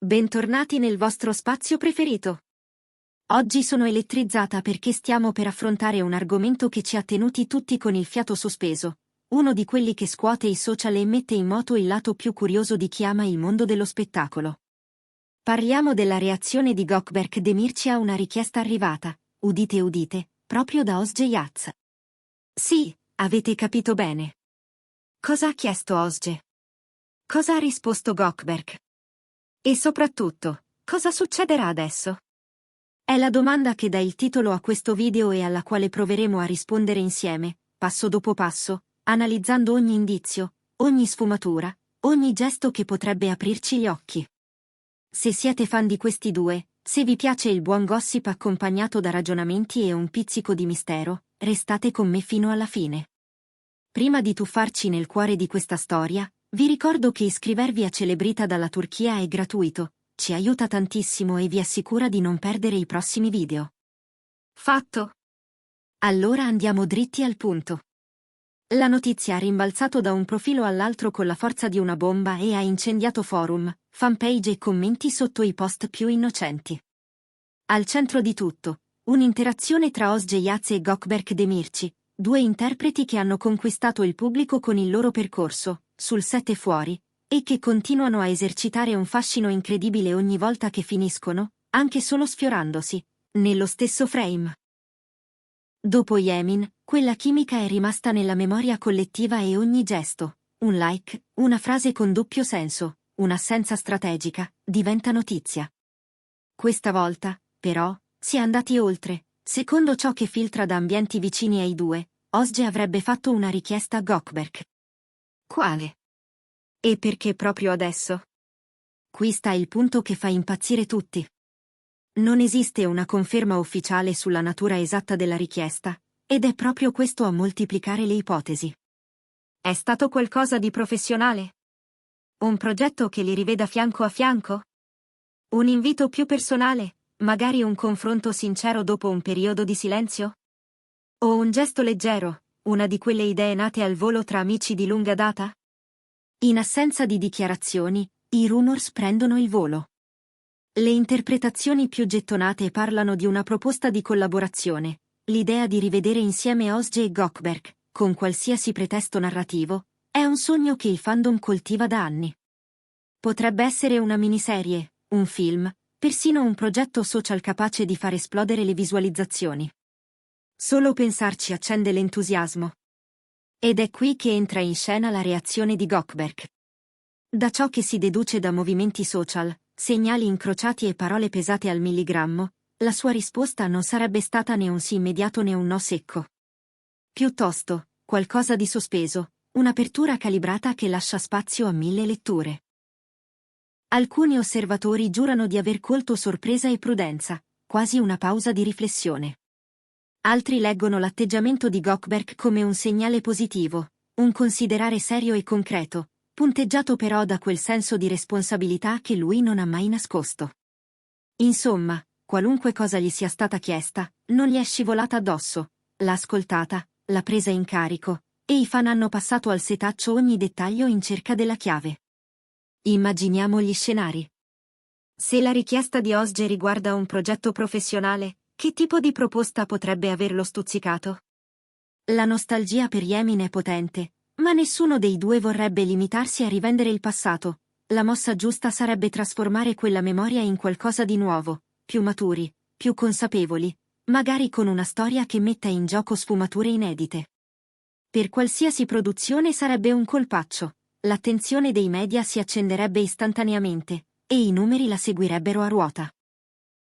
Bentornati nel vostro spazio preferito. Oggi sono elettrizzata perché stiamo per affrontare un argomento che ci ha tenuti tutti con il fiato sospeso, uno di quelli che scuote i social e mette in moto il lato più curioso di chi ama il mondo dello spettacolo. Parliamo della reazione di Gökberk Demirci a una richiesta arrivata, udite udite, proprio da Özge Yağız. Sì, avete capito bene. Cosa ha chiesto Özge? Cosa ha risposto Gökberk? E soprattutto, cosa succederà adesso? È la domanda che dà il titolo a questo video e alla quale proveremo a rispondere insieme, passo dopo passo, analizzando ogni indizio, ogni sfumatura, ogni gesto che potrebbe aprirci gli occhi. Se siete fan di questi due, se vi piace il buon gossip accompagnato da ragionamenti e un pizzico di mistero, restate con me fino alla fine. Prima di tuffarci nel cuore di questa storia, vi ricordo che iscrivervi a Celebrita dalla Turchia è gratuito, ci aiuta tantissimo e vi assicura di non perdere i prossimi video. Fatto? Allora andiamo dritti al punto. La notizia ha rimbalzato da un profilo all'altro con la forza di una bomba e ha incendiato forum, fanpage e commenti sotto i post più innocenti. Al centro di tutto, un'interazione tra Özge Yağız e Gökberk Demirci, due interpreti che hanno conquistato il pubblico con il loro percorso, sul set e fuori, e che continuano a esercitare un fascino incredibile ogni volta che finiscono, anche solo sfiorandosi, nello stesso frame. Dopo Yemin, quella chimica è rimasta nella memoria collettiva e ogni gesto, un like, una frase con doppio senso, un'assenza strategica, diventa notizia. Questa volta, però, si è andati oltre. Secondo ciò che filtra da ambienti vicini ai due, Özge avrebbe fatto una richiesta a Gökberk. Quale? E perché proprio adesso? Qui sta il punto che fa impazzire tutti. Non esiste una conferma ufficiale sulla natura esatta della richiesta, ed è proprio questo a moltiplicare le ipotesi. È stato qualcosa di professionale? Un progetto che li riveda fianco a fianco? Un invito più personale, magari un confronto sincero dopo un periodo di silenzio? O un gesto leggero, una di quelle idee nate al volo tra amici di lunga data? In assenza di dichiarazioni, i rumors prendono il volo. Le interpretazioni più gettonate parlano di una proposta di collaborazione, l'idea di rivedere insieme Özge e Gökberk, con qualsiasi pretesto narrativo, è un sogno che il fandom coltiva da anni. Potrebbe essere una miniserie, un film, persino un progetto social capace di far esplodere le visualizzazioni. Solo pensarci accende l'entusiasmo. Ed è qui che entra in scena la reazione di Gökberk. Da ciò che si deduce da movimenti social, segnali incrociati e parole pesate al milligrammo, la sua risposta non sarebbe stata né un sì immediato né un no secco. Piuttosto, qualcosa di sospeso, un'apertura calibrata che lascia spazio a 1000 letture. Alcuni osservatori giurano di aver colto sorpresa e prudenza, quasi una pausa di riflessione. Altri leggono l'atteggiamento di Gökberk come un segnale positivo, un considerare serio e concreto, punteggiato però da quel senso di responsabilità che lui non ha mai nascosto. Insomma, qualunque cosa gli sia stata chiesta, non gli è scivolata addosso, l'ha ascoltata, l'ha presa in carico, e i fan hanno passato al setaccio ogni dettaglio in cerca della chiave. Immaginiamo gli scenari. Se la richiesta di Özge riguarda un progetto professionale, che tipo di proposta potrebbe averlo stuzzicato? La nostalgia per Yemin è potente, ma nessuno dei due vorrebbe limitarsi a rivendere il passato. La mossa giusta sarebbe trasformare quella memoria in qualcosa di nuovo, più maturi, più consapevoli, magari con una storia che metta in gioco sfumature inedite. Per qualsiasi produzione sarebbe un colpaccio, l'attenzione dei media si accenderebbe istantaneamente, e i numeri la seguirebbero a ruota.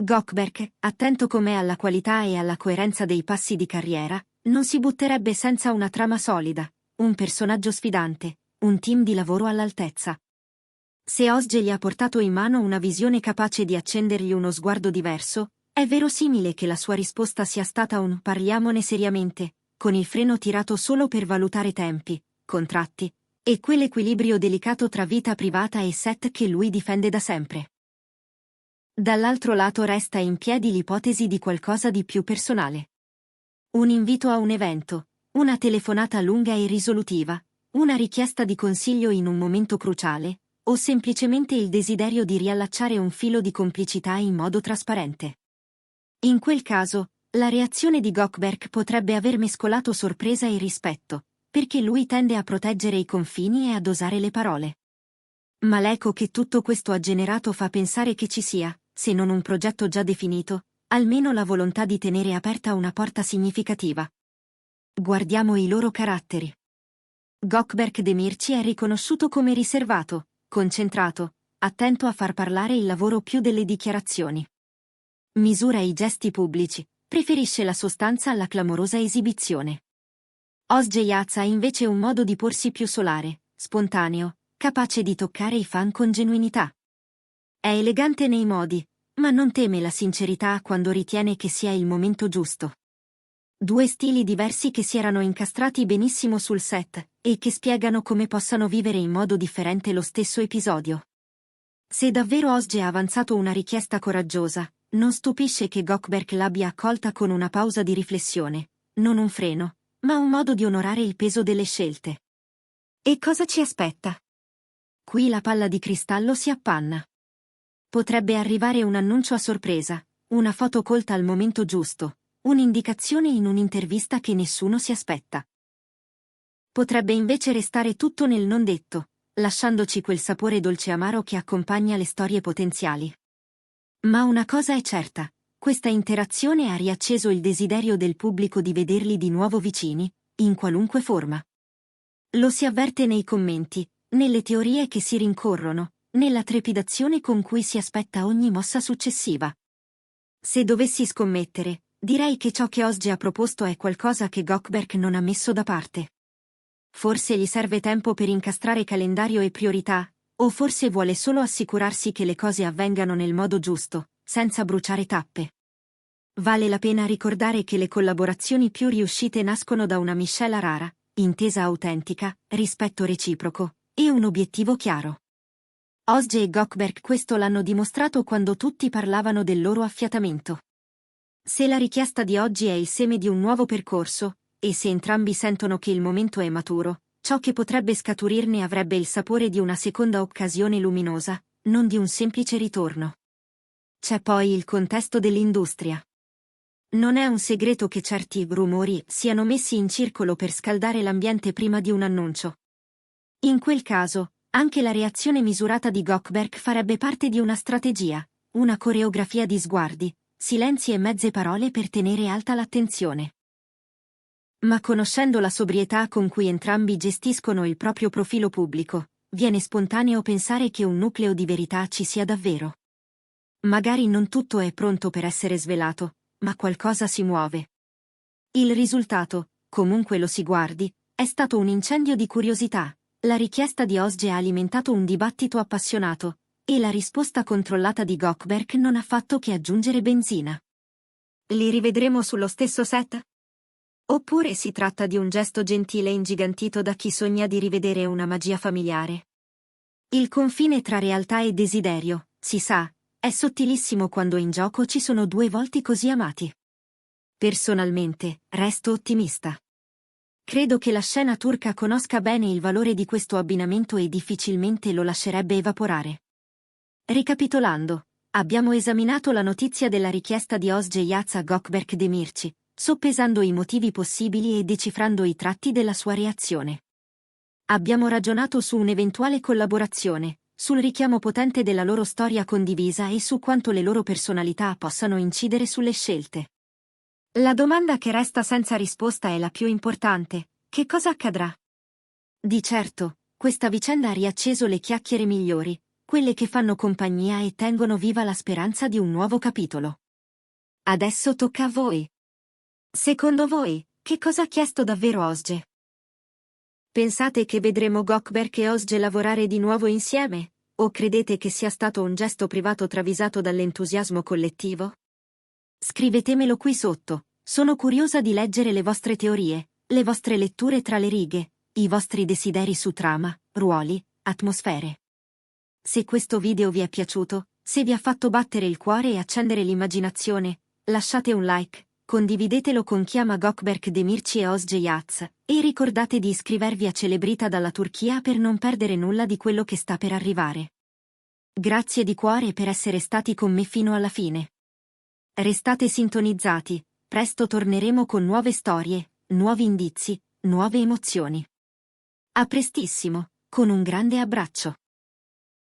Gökberk, attento com'è alla qualità e alla coerenza dei passi di carriera, non si butterebbe senza una trama solida, un personaggio sfidante, un team di lavoro all'altezza. Se Özge gli ha portato in mano una visione capace di accendergli uno sguardo diverso, è verosimile che la sua risposta sia stata un «parliamone seriamente», con il freno tirato solo per valutare tempi, contratti, e quell'equilibrio delicato tra vita privata e set che lui difende da sempre. Dall'altro lato resta in piedi l'ipotesi di qualcosa di più personale. Un invito a un evento, una telefonata lunga e risolutiva, una richiesta di consiglio in un momento cruciale, o semplicemente il desiderio di riallacciare un filo di complicità in modo trasparente. In quel caso, la reazione di Gökberk potrebbe aver mescolato sorpresa e rispetto, perché lui tende a proteggere i confini e a dosare le parole. Ma l'eco che tutto questo ha generato fa pensare che ci sia, se non un progetto già definito, almeno la volontà di tenere aperta una porta significativa. Guardiamo i loro caratteri. Gökberk Demirci è riconosciuto come riservato, concentrato, attento a far parlare il lavoro più delle dichiarazioni. Misura i gesti pubblici, preferisce la sostanza alla clamorosa esibizione. Ozge Yaz ha invece un modo di porsi più solare, spontaneo, capace di toccare i fan con genuinità. È elegante nei modi, ma non teme la sincerità quando ritiene che sia il momento giusto. Due stili diversi che si erano incastrati benissimo sul set, e che spiegano come possano vivere in modo differente lo stesso episodio. Se davvero Ozge ha avanzato una richiesta coraggiosa, non stupisce che Gökberk l'abbia accolta con una pausa di riflessione, non un freno, ma un modo di onorare il peso delle scelte. E cosa ci aspetta? Qui la palla di cristallo si appanna. Potrebbe arrivare un annuncio a sorpresa, una foto colta al momento giusto, un'indicazione in un'intervista che nessuno si aspetta. Potrebbe invece restare tutto nel non detto, lasciandoci quel sapore dolce amaro che accompagna le storie potenziali. Ma una cosa è certa, questa interazione ha riacceso il desiderio del pubblico di vederli di nuovo vicini, in qualunque forma. Lo si avverte nei commenti, nelle teorie che si rincorrono, nella trepidazione con cui si aspetta ogni mossa successiva. Se dovessi scommettere, direi che ciò che Ozge ha proposto è qualcosa che Gökberk non ha messo da parte. Forse gli serve tempo per incastrare calendario e priorità, o forse vuole solo assicurarsi che le cose avvengano nel modo giusto, senza bruciare tappe. Vale la pena ricordare che le collaborazioni più riuscite nascono da una miscela rara, intesa autentica, rispetto reciproco, e un obiettivo chiaro. Ozge e Gökberk questo l'hanno dimostrato quando tutti parlavano del loro affiatamento. Se la richiesta di oggi è il seme di un nuovo percorso, e se entrambi sentono che il momento è maturo, ciò che potrebbe scaturirne avrebbe il sapore di una seconda occasione luminosa, non di un semplice ritorno. C'è poi il contesto dell'industria. Non è un segreto che certi rumori siano messi in circolo per scaldare l'ambiente prima di un annuncio. In quel caso, anche la reazione misurata di Gökberk farebbe parte di una strategia, una coreografia di sguardi, silenzi e mezze parole per tenere alta l'attenzione. Ma conoscendo la sobrietà con cui entrambi gestiscono il proprio profilo pubblico, viene spontaneo pensare che un nucleo di verità ci sia davvero. Magari non tutto è pronto per essere svelato, ma qualcosa si muove. Il risultato, comunque lo si guardi, è stato un incendio di curiosità. La richiesta di Ozge ha alimentato un dibattito appassionato, e la risposta controllata di Gökberk non ha fatto che aggiungere benzina. Li rivedremo sullo stesso set? Oppure si tratta di un gesto gentile ingigantito da chi sogna di rivedere una magia familiare? Il confine tra realtà e desiderio, si sa, è sottilissimo quando in gioco ci sono due volti così amati. Personalmente, resto ottimista. Credo che la scena turca conosca bene il valore di questo abbinamento e difficilmente lo lascerebbe evaporare. Ricapitolando, abbiamo esaminato la notizia della richiesta di Ozge Yaz a Gökberk Demirci, soppesando i motivi possibili e decifrando i tratti della sua reazione. Abbiamo ragionato su un'eventuale collaborazione, sul richiamo potente della loro storia condivisa e su quanto le loro personalità possano incidere sulle scelte. La domanda che resta senza risposta è la più importante: che cosa accadrà? Di certo, questa vicenda ha riacceso le chiacchiere migliori, quelle che fanno compagnia e tengono viva la speranza di un nuovo capitolo. Adesso tocca a voi. Secondo voi, che cosa ha chiesto davvero Ozge? Pensate che vedremo Gökberk e Ozge lavorare di nuovo insieme? O credete che sia stato un gesto privato travisato dall'entusiasmo collettivo? Scrivetemelo qui sotto, sono curiosa di leggere le vostre teorie, le vostre letture tra le righe, i vostri desideri su trama, ruoli, atmosfere. Se questo video vi è piaciuto, se vi ha fatto battere il cuore e accendere l'immaginazione, lasciate un like, condividetelo con Chiama Gökberk Demirci e Özge Yaz, e ricordate di iscrivervi a Celebrita dalla Turchia per non perdere nulla di quello che sta per arrivare. Grazie di cuore per essere stati con me fino alla fine. Restate sintonizzati, presto torneremo con nuove storie, nuovi indizi, nuove emozioni. A prestissimo, con un grande abbraccio.